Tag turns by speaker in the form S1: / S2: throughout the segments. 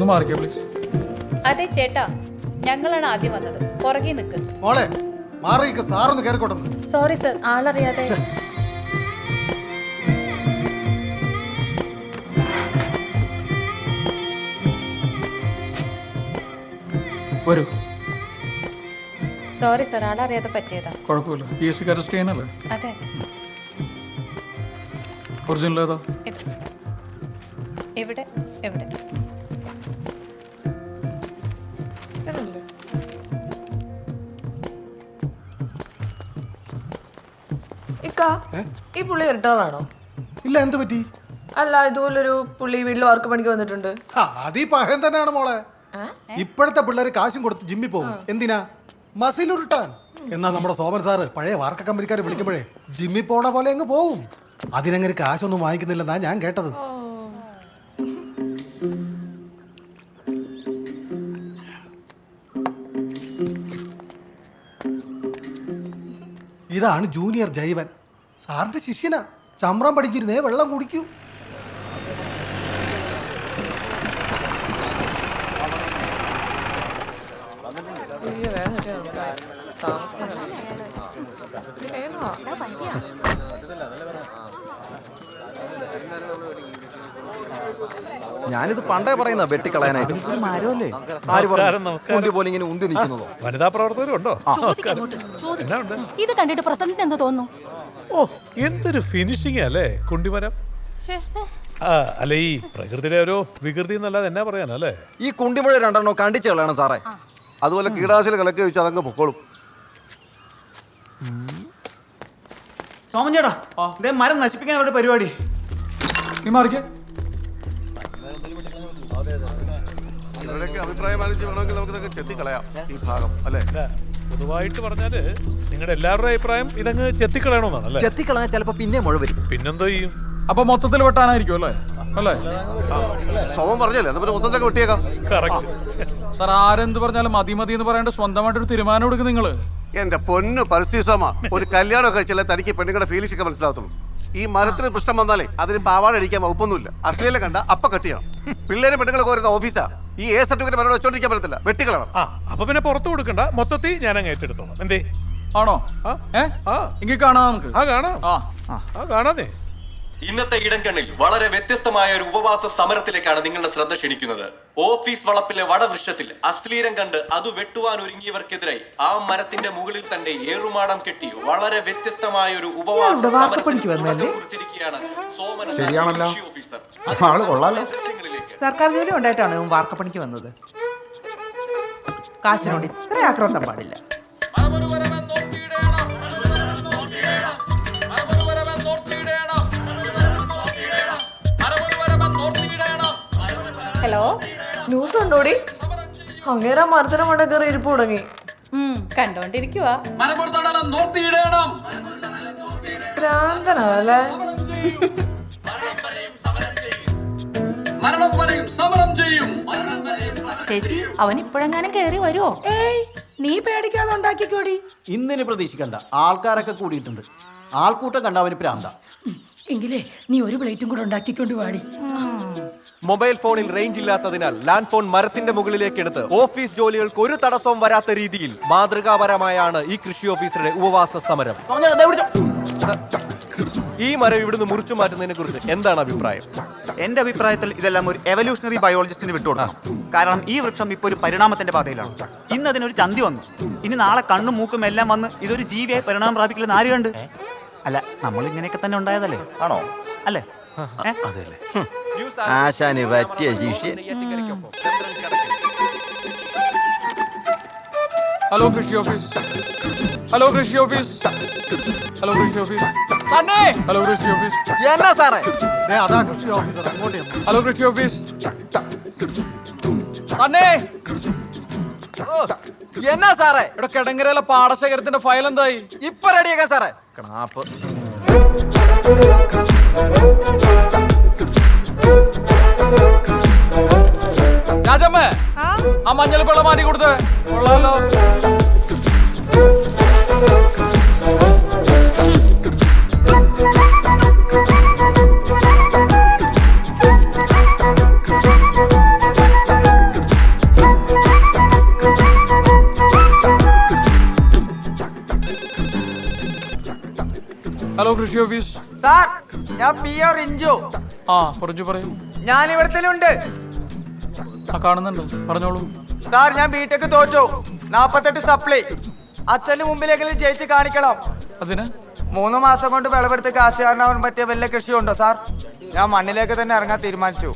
S1: ഒന്ന് മാറിക്കേ പ്ലീസ്.
S2: അതെ ചേട്ടാ, ഞങ്ങളാണ് ആദ്യം വന്നത്. പുറകെ നിൽക്ക്.
S3: മോളെ മാറിക്ക്, സാറൊന്ന് കയറിക്കോട്ടെന്ന്.
S2: Sorry sir, ആളറിയാതെ.
S1: വരൂ.
S2: സോറി സർ, ആളറിയാതെ പറ്റിയതാ.
S1: കുഴപ്പമില്ല. PSC അറസ്റ്റ് ചെയ്യാനല്ലേ?
S2: അതെ.
S1: ഒറിജിനൽ ഏതാ?
S2: ഇവിടെ എവിടെ?
S4: ഈ പുള്ളി ഇരട്ടാളാണോ?
S3: ഇല്ല, എന്ത് പറ്റി?
S4: അല്ല, ഇതുപോലൊരു പുള്ളി വീട്ടിൽ വർക്ക് പണിക്ക് വന്നിട്ടുണ്ട്.
S3: അതീ പഹൻ തന്നെയാണ് മോളെ. ഇപ്പോഴത്തെ പിള്ളേര് കാശും കൊടുത്ത് ജിമ്മിൽ പോകും. എന്തിനാ? മസിൽ ഉരുട്ടാൻ. എന്നാ നമ്മുടെ സോമൻ സാറ് പഴയ വാർക്ക കമ്പനിക്കാരെ വിളിക്കുമ്പോഴേ ജിമ്മിൽ പോണ പോലെ അങ്ങ് പോവും. അതിനങ്ങനെ കാശൊന്നും വാങ്ങിക്കുന്നില്ലെന്നാ ഞാൻ കേട്ടത്. ഇതാണ് ജൂനിയർ ജൈവൻ, സാറിന്റെ ശിഷ്യനാ. ചമ്രം പഠിച്ചിരുന്നേ വെള്ളം കുടിക്കൂ.
S5: ഞാനിത് പണ്ടേ പറയുന്ന വെട്ടിക്കളയാനായിട്ട്. പോലെ ഇങ്ങനെ ഉന്തി നിൽക്കുന്നതോ?
S6: വനിതാ പ്രവർത്തകരും ഉണ്ടോ?
S7: ഇത് കണ്ടിട്ട് പ്രസിഡന്റ് എന്ത് തോന്നുന്നു?
S6: ഓ, എന്തൊരു ഫിനിഷിംഗ് അല്ലേ കുണ്ടിമരം. അല്ല, ഈ പ്രകൃതിയുടെ ഒരു വികൃതി എന്നല്ലാതെ എന്നാ പറയാനല്ലേ.
S5: ഈ കുണ്ടിമുഴ രണ്ടെണ്ണോ കണ്ടിച്ചു കളയണം സാറേ. അതുപോലെ കീടാശിൽ കലക്കി ഒഴിച്ച് അതങ്ങ് പൊക്കോളും.
S8: സോമൻ ചേട്ടാ, മരം നശിപ്പിക്കാൻ അവരുടെ പരിപാടി.
S1: നീ മാറിക്കേ.
S5: അഭിപ്രായം വേണമെങ്കിൽ നമുക്ക് ചെത്തിക്കളയാം ഈ ഭാഗം, അല്ലേ?
S6: പൊതുവായിട്ട് പറഞ്ഞാല് നിങ്ങളുടെ എല്ലാവരുടെ അഭിപ്രായം ഇതങ്ങ് ചെത്തിക്കളയണമെന്നാണല്ലേ?
S5: ചെത്തിക്കളയാൻ ചിലപ്പോ പിന്നെ മുഴ വരും.
S6: പിന്നെന്തോ ചെയ്യും?
S1: അപ്പൊ മൊത്തത്തിൽ വെട്ടാനായിരിക്കും അല്ലേ? അല്ലേ?
S5: സോമൻ പറഞ്ഞല്ലേ, എന്നാ പിന്നെ മൊത്തത്തിലൊക്കെ വെട്ടിയേക്കാം.
S6: കറക്റ്റ്.
S1: സാർ, ആരെന്ത് പറഞ്ഞാലും മതി മതി എന്ന് പറയാണ്ട് സ്വന്തമായിട്ടൊരു തീരുമാനം എടുക്കും നിങ്ങള്.
S5: എന്റെ പൊന്നു പരിസ്ഥിതിസമ, ഒരു കല്യാണം കഴിച്ചാലേ തനിക്ക് പെണ്ണുങ്ങളുടെ ഫീലിംഗ്സ് ഒക്കെ മനസ്സിലാകത്തുള്ളൂ. ഈ മരത്തിന് പ്രശ്നം വന്നാലേ അതിന് പാവാട അടിക്കാൻ വകുപ്പൊന്നുമില്ല. അശ്ലീല കണ്ട അപ്പ കട്ട് ചെയ്യണം. പിള്ളേരും പെണ്ണുങ്ങളൊക്കെ വരുന്ന ഓഫീസാ. ഈ സർട്ടിഫിക്കറ്റ് മരം വെച്ചോണ്ടിരിക്കാൻ പറ്റത്തില്ല, വെട്ടിക്കളണം.
S6: അപ്പൊ പിന്നെ പുറത്തു കൊടുക്കണ്ട, മൊത്തത്തിൽ ഞാൻ അങ്ങ് ഏറ്റെടുത്തോളാം. എന്തേ?
S1: ആണോ? എങ്കിൽ കാണാം നമുക്ക്.
S6: കാണാതെ.
S9: ഇന്നത്തെ ഇടംകണ്ണിൽ വളരെ വ്യത്യസ്തമായ ഒരു ഉപവാസ സമരത്തിലേക്കാണ് നിങ്ങളുടെ ശ്രദ്ധ ക്ഷണിക്കുന്നത്. ഓഫീസ് വളപ്പിലെ വടവൃക്ഷത്തിൽ അശ്ലീലം കണ്ട് അത് വെട്ടുവാൻ ഒരുങ്ങിയവർക്കെതിരായി ആ മരത്തിന്റെ മുകളിൽ തന്നെ ഏറുമാടം കെട്ടി വളരെ വ്യത്യസ്തമായ ഒരു ഉപവാസ
S10: സർക്കാർ ജോലി ഉണ്ടായിട്ടാണ് വാർക്കപ്പണിക്ക് വന്നത്. കാശിനോട് ഇത്ര ആക്രാന്തം പാടില്ല.
S2: Hello,
S4: news ഉണ്ടോടി? അങ്ങേരാ മരത്തിന് മണ്ട കയറി ഇരിപ്പ് തുടങ്ങി.
S2: കണ്ടോണ്ടിരിക്കുവാ.
S4: ഭ്രാന്തനല്ലേ?
S7: ചേച്ചി, അവൻ ഇപ്പോഴെങ്ങാനും കേറി വരുമോ?
S10: ഏയ്, നീ പേടിക്കാതെ ഉണ്ടാക്കിക്കോടി.
S8: ഇന്നിനി പ്രതീക്ഷിക്കണ്ട, ആൾക്കാരൊക്കെ കൂടിയിട്ടുണ്ട്. ആൾക്കൂട്ടം കണ്ട അവന് പ്രാന്ത.
S10: എങ്കിലേ നീ ഒരു പ്ലേറ്റും കൂടെ ഉണ്ടാക്കിക്കൊണ്ട് വാടി.
S9: മൊബൈൽ ഫോണിൽ റേഞ്ച് ഇല്ലാത്തതിനാൽ ലാൻഡ് ഫോൺ മരത്തിന്റെ മുകളിലേക്ക് എടുത്ത് ഓഫീസ് ജോലികൾക്ക് ഒരു തടസ്സവും വരാത്ത രീതിയിൽ മാതൃകാപരമായാണ് ഈ കൃഷി ഓഫീസറുടെ ഉപവാസ സമരം. ഈ മരം ഇവിടുന്ന് മുറിച്ചു മാറ്റുന്നതിനെ കുറിച്ച് എന്താണ് അഭിപ്രായം?
S8: എന്റെ അഭിപ്രായത്തിൽ ഇതെല്ലാം ഒരു എവല്യൂഷണറി ബയോളജിസ്റ്റിന് വിട്ടുകൊടുക്കണം. കാരണം ഈ വൃക്ഷം ഇപ്പോൾ ഒരു പരിണാമത്തിന്റെ പാതയിലാണ്. ഇന്ന് അതിനൊരു ചന്തി വന്നു. ഇനി നാളെ കണ്ണും മൂക്കും എല്ലാം വന്ന് ഇതൊരു ജീവിയായി പരിണാമം പ്രാപിക്കില്ലെന്ന് ആര് കണ്ട്? അല്ല, നമ്മൾ ഇങ്ങനെയൊക്കെ തന്നെ ഉണ്ടായതല്ലേ? ആണോ? അല്ലേ?
S5: ആശാന് പറ്റിയ ശിഷ്യൻ.
S1: ഹലോ കൃഷി ഓഫീസ്. ഹലോ കൃഷി ഓഫീസ്. ഹലോ കൃഷി ഓഫീസ്. ഹലോ കൃഷി ഓഫീസ്.
S5: എന്നാ സാറേ?
S3: അതാ കൃഷി ഓഫീസർ അങ്ങോട്ട്.
S1: ഹലോ കൃഷി ഓഫീസ്.
S5: എന്നാ സാറേ?
S1: ഇവിടെ കിടങ്ങരയിലെ പാടശേഖരത്തിന്റെ ഫയൽ എന്തായി?
S5: ഇപ്പൊ റെഡിയാക്കാം സാറേ. കണാപ്പ്.
S1: രാജമ്മേ, ആ മഞ്ഞൾ കൊള്ള മാറ്റി കൊടുത്തേ. കൊള്ളാലോ. കൃഷി ഓഫീസ്.
S10: സാർ ഞാൻ PR ഇഞ്ചു.
S1: ആ പറഞ്ഞു പറയൂ.
S10: ഞാൻ ഇവിടത്തിലുണ്ട്.
S1: ആ കാണുന്നുണ്ട്, പറഞ്ഞോളൂ.
S10: സാർ ഞാൻ ബിടെക് തോറ്റു. 48 സപ്ലൈ. അച്ഛന് മുമ്പിലെങ്കിലും ജയിച്ച് കാണിക്കണം.
S1: അതിന്
S10: 3 മാസം കൊണ്ട് വിളവെടുത്ത് കാശുകാരനാവാൻ പറ്റിയ വല്ല കൃഷിയുണ്ടോ സാർ? ഞാൻ മണ്ണിലേക്ക് തന്നെ ഇറങ്ങാൻ തീരുമാനിച്ചു.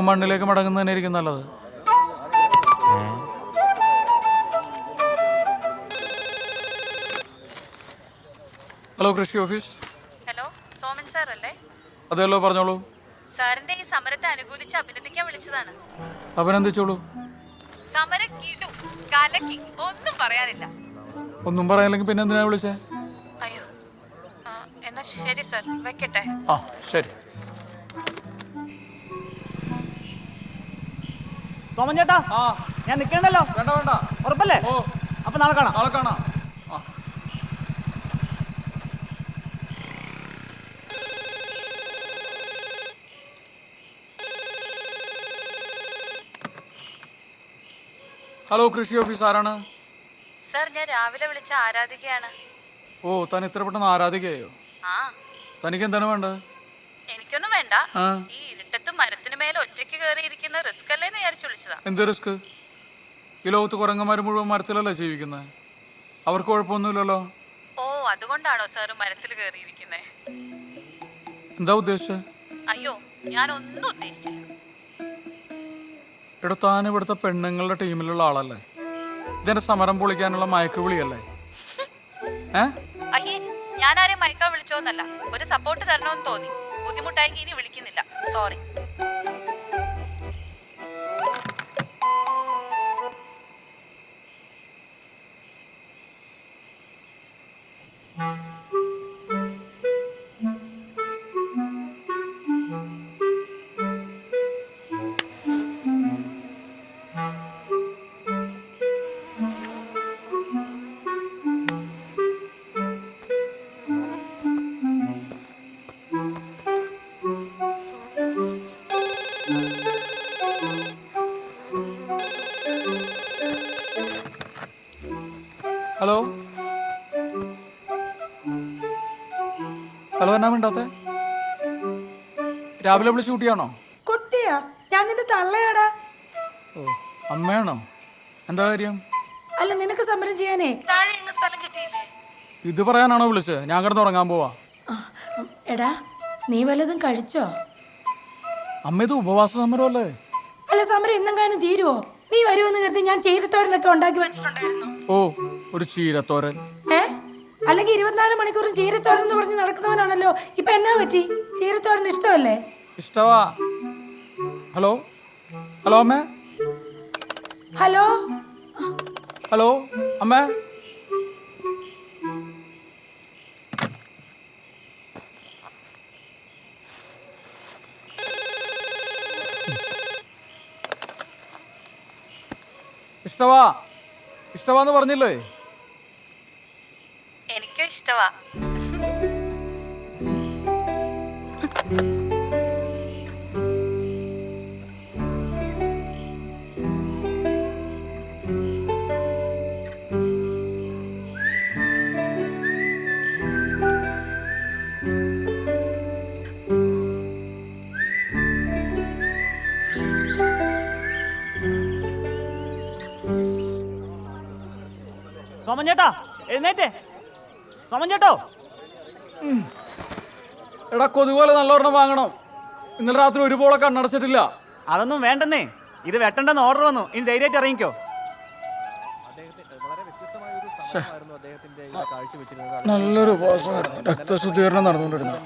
S1: മണ്ണിലേക്ക് മടങ്ങുന്നതന്നെ ആയിരിക്കും നല്ലത്. ഹലോ കൃഷി ഓഫീസ്.
S2: ഹലോ, സോമൻ സാർ അല്ലേ?
S1: അതെല്ലോ, പറഞ്ഞോളൂ.
S2: സാറിന്റെ ഈ സമരത്തെ അനുകൂലിച്ച് അഭിനന്ദിക്കാൻ വിളിച്ചതാണ്.
S1: അഭിനന്ദിച്ചോളൂ.
S2: സമരം കിടു കലക്കി, ഒന്നും പറയാനില്ല.
S1: ഒന്നും പറയാനില്ലെങ്കിൽ പിന്നെ എന്തിനാ വിളിച്ചേ?
S2: അയ്യോ, എന്നാ ശരി സാർ, വെക്കട്ടെ.
S1: ആ ശരി.
S8: സോമൻ ചേട്ടാ, ഞാൻ നിൽക്കണ്ടല്ലോ.
S1: വേണ്ട വേണ്ട,
S8: ഉറപ്പല്ലേ?
S1: ഓ
S8: അപ്പൊ നാളെ കാണാം.
S1: നാളെ കാണാം. ഹലോ കൃഷി ഓഫീസ്, ആരാണ്?
S2: സാർ ഞാൻ രാവിലെ വിളിച്ച ആരാധികയാണ്.
S1: ഓ, താൻ ഇത്ര പെട്ടെന്ന് ആരാധികയോ?
S2: ആ,
S1: തനിക്ക് എന്താണ് വേണ്ടത്?
S2: എനിക്കൊന്നും വേണ്ട. ഈ ഇരുട്ടത്ത് മരത്തിന് മേലെ ഒറ്റയ്ക്ക് കയറിയിരിക്കുന്ന റിസ്ക് അല്ലേന്ന് വിചാരിച്ചു വിളിച്ചതാ.
S1: എന്ത് റിസ്ക്? ഈ ലോകത്ത് കുരങ്ങന്മാർ മുഴുവൻ മരത്തിലല്ലേ ജീവിക്കുന്നത്? അവർക്ക് കുഴപ്പമൊന്നുമില്ലല്ലോ.
S2: ഓ, അതുകൊണ്ടാണോ സാർ മരത്തിൽ കയറിയിരിക്കുന്നത്?
S1: എന്താ ഉദ്ദേശിച്ചത്?
S2: അയ്യോ, ഞാനൊന്നും ഉദ്ദേശിച്ചില്ല.
S1: എടോ, താൻ ഇവിടുത്തെ പെണ്ണുങ്ങളുടെ ടീമിലുള്ള ആളല്ലേ? ഇതിന്റെ സമരം പൊളിക്കാനുള്ള മയക്കുവിളിയല്ലേ?
S2: അയ്യേ, ഞാനാരെയും മയക്കാൻ വിളിച്ചോന്നല്ല. ഒരു സപ്പോർട്ട് തരണമെന്ന് തോന്നി. ബുദ്ധിമുട്ടായെങ്കിൽ ഇനി വിളിക്കുന്നില്ല. സോറി.
S1: ഹലോ ഹലോ, എന്നാ വേണ്ടാത്ത? രാവിലെ വിളിച്ച് കുട്ടിയാണോ?
S4: കുട്ടിയാ? ഞാൻ നിന്റെ തള്ളയാടാ.
S1: ഓ, അമ്മയാണോ? എന്താ കാര്യം?
S4: അല്ല, നിനക്ക് സമരം ചെയ്യാനേ താഴെ എങ്ങ് സ്ഥലം കിട്ടിയില്ലേ?
S1: ഇത് പറയാനാണോ വിളിച്ചത്? ഞാൻ കിടന്ന് ഉറങ്ങാൻ പോവാ.
S4: എടാ, നീ വല്ലതും കഴിച്ചോ?
S1: അമ്മ, ഇത് ഉപവാസ സമരമല്ലേ?
S4: അല്ല, സമരം ഇന്നെങ്ങാനും തീരുവോ? നീ വരുമെന്ന് കരുതി ഞാൻ ചീരത്തോരനൊക്കെ ഉണ്ടാക്കി വെച്ചിട്ടുണ്ടായിരുന്നു.
S1: ഓ, ഒരു ചീരത്തോരൻ.
S4: അല്ലെങ്കിൽ 24 മണിക്കൂറും ചീരത്തോരൻ എന്ന് പറഞ്ഞ് നടക്കുന്നവനാണല്ലോ. ഇപ്പൊ എന്നാ പറ്റി? ചീരത്തോരൻ ഇഷ്ടമല്ലേ?
S1: ഇഷ്ടവാ. ഹലോ ഹലോ അമ്മേ.
S4: ഹലോ
S1: ഹലോ അമ്മേ. ഇഷ്ടവാ ഇഷ്ടവാന്ന് പറഞ്ഞില്ലേ?
S2: എനിക്കും ഇഷ്ടവാ.
S8: സോമൻ ചേട്ടാ, എഴുന്നേറ്റേ. സോമൻ ചേട്ടോ.
S1: എടാ, കൊതുകുപോലെ നല്ലൊരെണ്ണം വാങ്ങണം. ഇന്നലെ രാത്രി ഒരു പോളെ കണ്ണടച്ചിട്ടില്ല.
S8: അതൊന്നും വേണ്ടെന്നേ, ഇത് വെട്ടണ്ടെന്ന് ഓർഡർ വന്നു. ഇനി ധൈര്യമായിട്ട് ഇറങ്ങിക്കോ.
S1: നല്ലൊരു ഉപവാസമായിരുന്നു. രക്തശുദ്ധീകരണം നടന്നുകൊണ്ടിരുന്നു.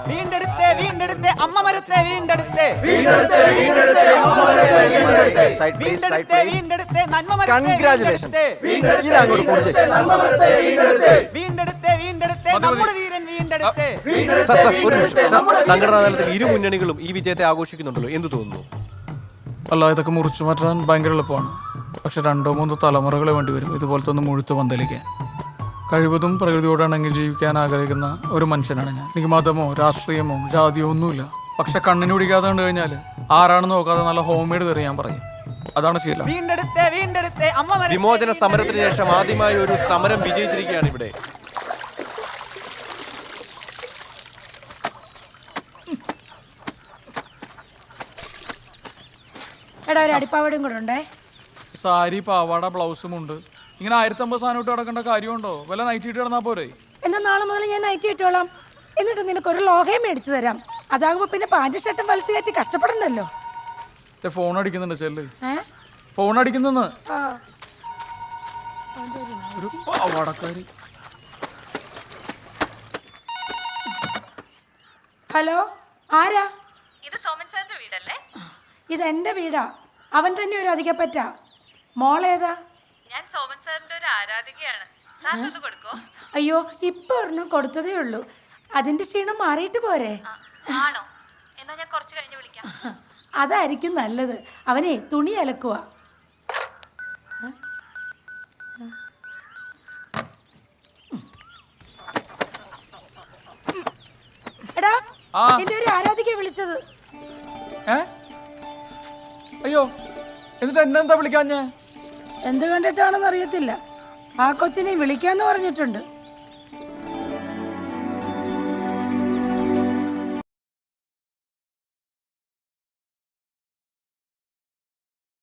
S8: വീണ്ടെടുത്തേ വീണ്ടെടുത്തേ അമ്മ മരത്തെ വീണ്ടെടുത്തേ. വീണ്ടെടുത്തേ വീണ്ടെടുത്തേ നന്മ മരത്തെ. വീണ്ടെടുത്തേ വീണ്ടെടുത്തേ നമ്മുടെ വീരൻ വീണ്ടെടുത്തേ.
S11: സംഘടനാ തലത്തിൽ ഇരു മുന്നണികളും ഈ വിജയത്തെ ആഘോഷിക്കുന്നുണ്ടല്ലോ, എന്ത് തോന്നുന്നു?
S1: അല്ല, ഇതൊക്കെ മുറിച്ചു മാറ്റാൻ ഭയങ്കര എളുപ്പമാണ്. പക്ഷെ 2-3 തലമുറകൾ വേണ്ടി വരും ഇതുപോലത്തെ ഒന്ന് മുഴുത്ത് പന്തലിക്കാൻ. കഴിവതും പ്രകൃതിയോട് ഇണങ്ങി ജീവിക്കാൻ ആഗ്രഹിക്കുന്ന ഒരു മനുഷ്യനാണ് ഞാൻ. എനിക്ക് മതമോ രാഷ്ട്രീയമോ ജാതിയോ ഒന്നുമില്ല. പക്ഷെ കണ്ണിന് പിടിക്കാതെ കണ്ടു കഴിഞ്ഞാൽ ആരാണെന്ന് നോക്കാതെ നല്ല ഹോം മെയ്ഡ് തെറി ഞാൻ പറയും. അതാണ് ശീലം.
S8: വീണ്ടെടുത്തേ വീണ്ടെടുത്തേ അമ്മ മരം
S11: വിമോചന സമരത്തിന് ശേഷം ആദ്യമായി ഒരു സമരം വിജയിച്ചിരിക്കുകയാണ് ഇവിടെ.
S4: എടാ ഒരു അടിപ്പാവടയും കൂടെ ഉണ്ടേ.
S1: സാരി, പാവാട, ബ്ലൗസും ഉണ്ട്. ഇങ്ങനെ 1050 സാധനം ഇട്ട് കിടക്കേണ്ട കാര്യമുണ്ടോ? വല്ല നൈറ്റ് ഇട്ട് കിടന്നാ പോരെ?
S4: എന്നാ നാളെ മുതൽ ഞാൻ നൈറ്റ് ഇട്ടോളാം. എന്നിട്ട് നിനക്കൊരു ലോഹയും മേടിച്ചു തരാം. അതാകുമ്പോ പിന്നെ പാൻറ് ഷർട്ടും വലിച്ചു കയറ്റി കഷ്ടപ്പെടണ്ടല്ലോ.
S1: ഫോൺ അടിക്കുന്നുണ്ട് ചെല്ല്.
S4: ഏ
S1: ഫോൺ അടിക്കുന്നെന്ന്.
S4: ആ
S1: ഒരു പാവാടക്കാരി.
S4: ഹലോ, ആരാ?
S2: ഇത് സോമൻ സാറിന്റെ വീടല്ലേ?
S4: ഇതെന്റെ വീടാ. അവൻ തന്നെ ഒരു അധികപ്പറ്റാ. മോളേതാ?
S2: ഞാൻ സോമൻ സാറിന്റെ ഒരു ആരാധികയാണ്. സാറിന് ഇത് കൊടുക്കോ?
S4: അയ്യോ, ഇപ്പൊ ഒരെണ്ണം കൊടുത്തതേ ഉള്ളൂ. അതിന്റെ ക്ഷീണം മാറിയിട്ട് പോരെ?
S2: ആണോ? എന്നാ ഞാൻ കുറച്ച് കഴിഞ്ഞ് വിളിക്കാം.
S4: അതായിരിക്കും നല്ലത്. അവനെ തുണി അലക്കുക. എടാ, എന്റെ ഒരു ആരാധിക വിളിച്ചത്.
S1: അയ്യോ, എന്നിട്ട് എന്നെന്താ വിളിക്കാഞ്ഞേ?
S4: എന്ത് കണ്ടിട്ടാണെന്ന് അറിയത്തില്ല. ആ കൊച്ചിനെ വിളിക്കാന്ന് പറഞ്ഞിട്ടുണ്ട്.